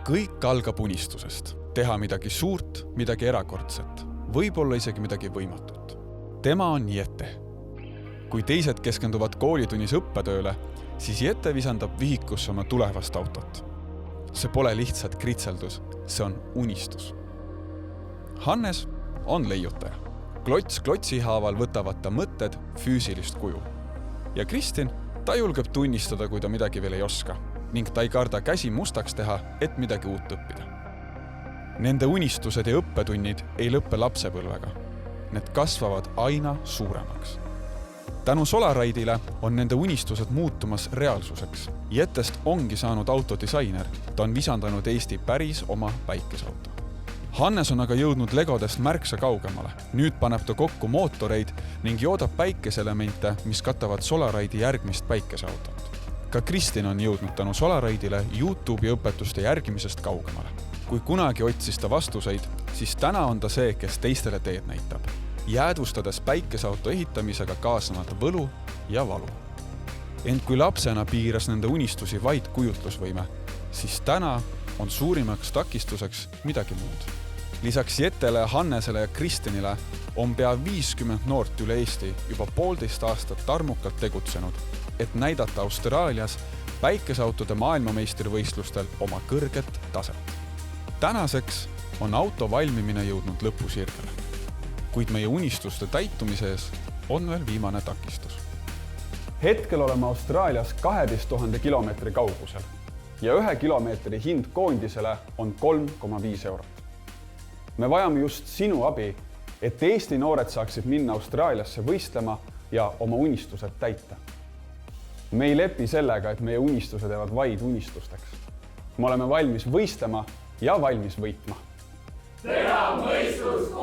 Kõik algab unistusest. Teha midagi suurt, midagi erakordset, võib-olla isegi midagi võimatut. Tema on Jette. Kui teised keskenduvad koolitunnis õppetööle, siis Jette visandab vihikusse oma tulevast autot. See pole lihtsalt kritseldus, see on unistus. Hannes on leiutaja. Klots klotsi haaval võtavad ta mõtted füüsilist kuju. Ja Kristin, ta julgeb tunnistada, kui ta midagi veel ei oska, ning ta ei karda käsi mustaks teha, et midagi uut õppida. Nende unistused ja õppetunnid ei lõppe lapsepõlvega. Need kasvavad aina suuremaks. Tänu Solaraidile on nende unistused muutumas reaalsuseks. Jettest ongi saanud autodisainer. Ta on visandanud Eesti päris oma päikesauto. Hannes on aga jõudnud Legodest märksa kaugemale. Nüüd paneb ta kokku mootoreid ning joodab päikeselemente, mis katavad Solaraidi järgmist päikeseautot. Ka Kristin on jõudnud tänu Solaraidile YouTube'i õpetuste järgimisest kaugemale. Kui kunagi otsis ta vastuseid, siis täna on ta see, kes teistele teed näitab, jäädvustades päikesauto ehitamisega kaasnevat võlu ja valu. Ent kui lapsena piiras nende unistusi vaid kujutlusvõime, siis täna on suurimaks takistuseks midagi muud. Lisaks Jettele, Hannesele ja Kristinile on pea 50 noort üle Eesti juba 1,5 aastat tarmukalt tegutsenud, et näidata Austraalias päikeseautode maailmameistrivõistlustel oma kõrget taset. Tänaseks on auto valmimine jõudnud lõpusirgele, kuid meie unistuste täitumise ees on veel viimane takistus. Hetkel oleme Austraalias 12 000 kilomeetri kaugusel ja 1 kilomeetri hind koondisele on 3,5 eurot. Me vajame just sinu abi, et Eesti noored saaksid minna Austraaliasse võistlema ja oma unistused täita. Me ei lepi sellega, et meie unistused jäävad vaid unistusteks. Me oleme valmis võistlema ja valmis võitma. Teha mõistus